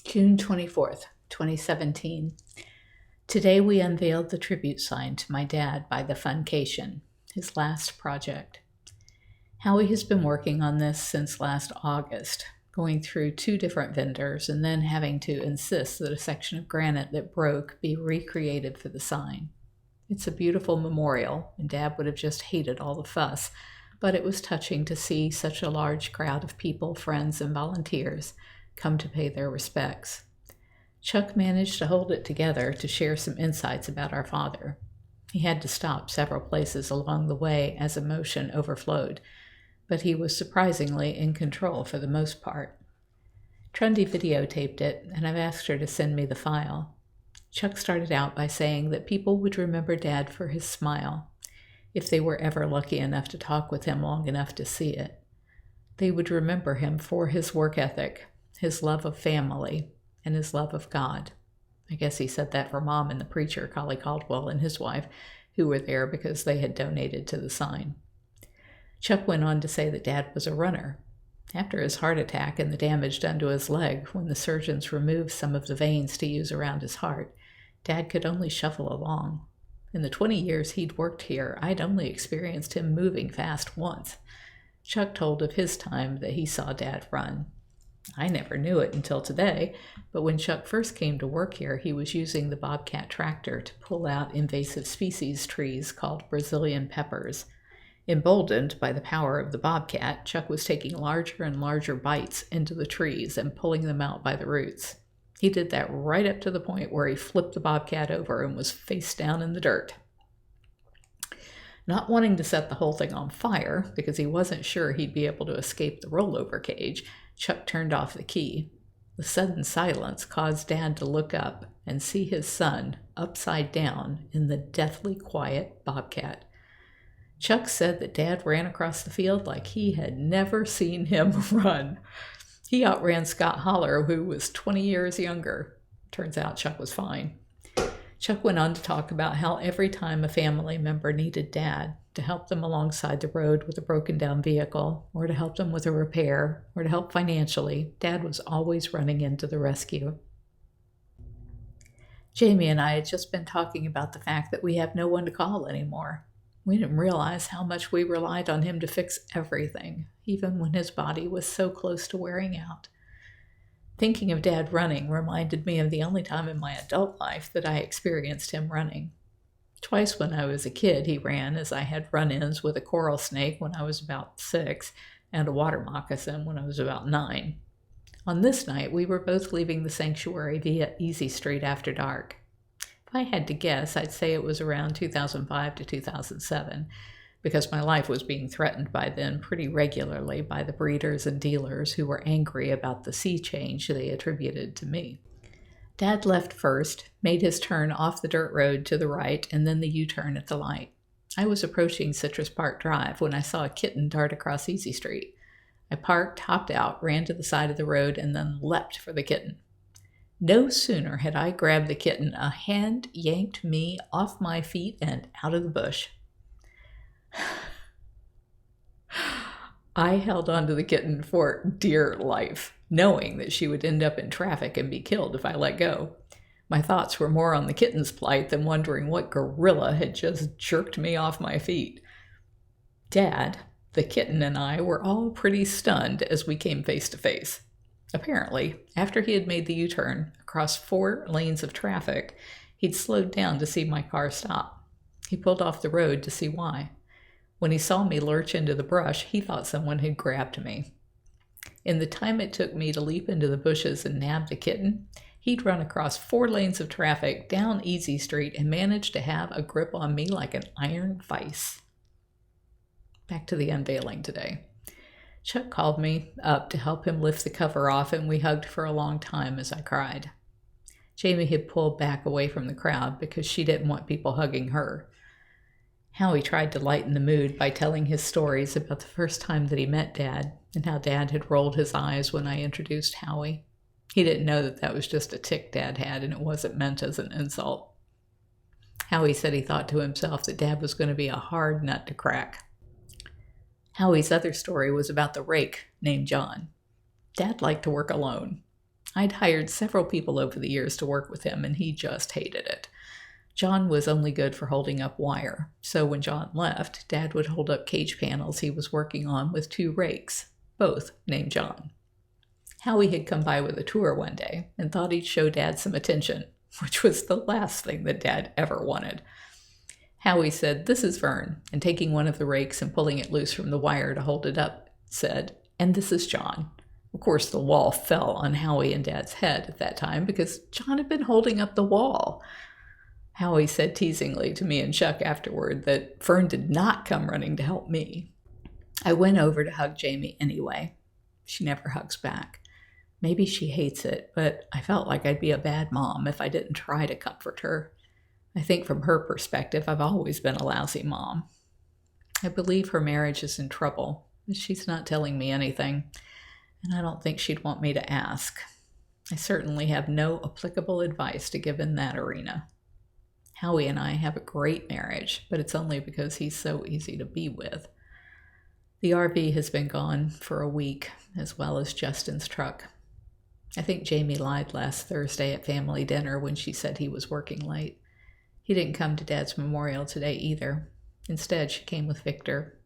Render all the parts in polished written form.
June 24th, 2017. Today we unveiled the tribute sign to my dad by the FunCation, his last project. Howie has been working on this since last August, going through 2 different vendors and then having to insist that a section of granite that broke be recreated for the sign. It's a beautiful memorial, and Dad would have just hated all the fuss, but it was touching to see such a large crowd of people, friends, and volunteers come to pay their respects. Chuck managed to hold it together to share some insights about our father. He had to stop several places along the way as emotion overflowed, but he was surprisingly in control for the most part. Trundy videotaped it, and I've asked her to send me the file. Chuck started out by saying that people would remember Dad for his smile, if they were ever lucky enough to talk with him long enough to see it. They would remember him for his work ethic, his love of family, and his love of God. I guess he said that for Mom and the preacher, Collie Caldwell, and his wife, who were there because they had donated to the sign. Chuck went on to say that Dad was a runner. After his heart attack and the damage done to his leg when the surgeons removed some of the veins to use around his heart, Dad could only shuffle along. In the 20 years he'd worked here, I'd only experienced him moving fast once. Chuck told of his time that he saw Dad run. I never knew it until today, but when Chuck first came to work here, he was using the bobcat tractor to pull out invasive species trees called Brazilian peppers. Emboldened by the power of the bobcat, Chuck was taking larger and larger bites into the trees and pulling them out by the roots. He did that right up to the point where he flipped the bobcat over and was face down in the dirt. Not wanting to set the whole thing on fire, because he wasn't sure he'd be able to escape the rollover cage, Chuck turned off the key. The sudden silence caused Dad to look up and see his son upside down in the deathly quiet bobcat. Chuck said that Dad ran across the field like he had never seen him run. He outran Scott Holler, who was 20 years younger. Turns out Chuck was fine. Chuck went on to talk about how every time a family member needed Dad to help them alongside the road with a broken down vehicle, or to help them with a repair, or to help financially, Dad was always running in to the rescue. Jamie and I had just been talking about the fact that we have no one to call anymore. We didn't realize how much we relied on him to fix everything, even when his body was so close to wearing out. Thinking of Dad running reminded me of the only time in my adult life that I experienced him running. Twice when I was a kid, he ran, as I had run-ins with a coral snake when I was about 6 and a water moccasin when I was about 9. On this night, we were both leaving the sanctuary via Easy Street after dark. If I had to guess, I'd say it was around 2005 to 2007, because my life was being threatened by then pretty regularly by the breeders and dealers who were angry about the sea change they attributed to me. Dad left first, made his turn off the dirt road to the right, and then the U-turn at the light. I was approaching Citrus Park Drive when I saw a kitten dart across Easy Street. I parked, hopped out, ran to the side of the road, and then leapt for the kitten. No sooner had I grabbed the kitten, a hand yanked me off my feet and out of the bush. I held onto the kitten for dear life, knowing that she would end up in traffic and be killed if I let go. My thoughts were more on the kitten's plight than wondering what gorilla had just jerked me off my feet. Dad, the kitten, and I were all pretty stunned as we came face to face. Apparently, after he had made the U-turn across 4 lanes of traffic, he'd slowed down to see my car stop. He pulled off the road to see why. When he saw me lurch into the brush, he thought someone had grabbed me. In the time it took me to leap into the bushes and nab the kitten, he'd run across 4 lanes of traffic down Easy Street and managed to have a grip on me like an iron vise. Back to the unveiling today. Chuck called me up to help him lift the cover off, and we hugged for a long time as I cried. Jamie had pulled back away from the crowd because she didn't want people hugging her. Howie tried to lighten the mood by telling his stories about the first time that he met Dad and how Dad had rolled his eyes when I introduced Howie. He didn't know that that was just a tic Dad had, and it wasn't meant as an insult. Howie said he thought to himself that Dad was going to be a hard nut to crack. Howie's other story was about the rake named John. Dad liked to work alone. I'd hired several people over the years to work with him, and he just hated it. John was only good for holding up wire, so when John left, Dad would hold up cage panels he was working on with 2 rakes, both named John. Howie had come by with a tour one day and thought he'd show Dad some attention, which was the last thing that Dad ever wanted. Howie said, "This is Vern," and taking one of the rakes and pulling it loose from the wire to hold it up, said, "And this is John." Of course, the wall fell on Howie and Dad's head at that time because John had been holding up the wall. Howie said teasingly to me and Chuck afterward that Vern did not come running to help me. I went over to hug Jamie anyway. She never hugs back. Maybe she hates it, but I felt like I'd be a bad mom if I didn't try to comfort her. I think from her perspective, I've always been a lousy mom. I believe her marriage is in trouble, but she's not telling me anything, and I don't think she'd want me to ask. I certainly have no applicable advice to give in that arena. Howie and I have a great marriage, but it's only because he's so easy to be with. The RV has been gone for a week, as well as Justin's truck. I think Jamie lied last Thursday at family dinner when she said he was working late. He didn't come to Dad's memorial today either. Instead, she came with Victor.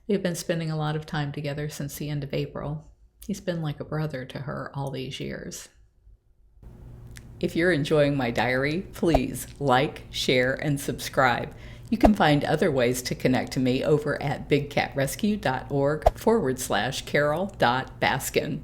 They've been spending a lot of time together since the end of April. He's been like a brother to her all these years. If you're enjoying my diary, please like, share, and subscribe. You can find other ways to connect to me over at bigcatrescue.org/Carole.Baskin.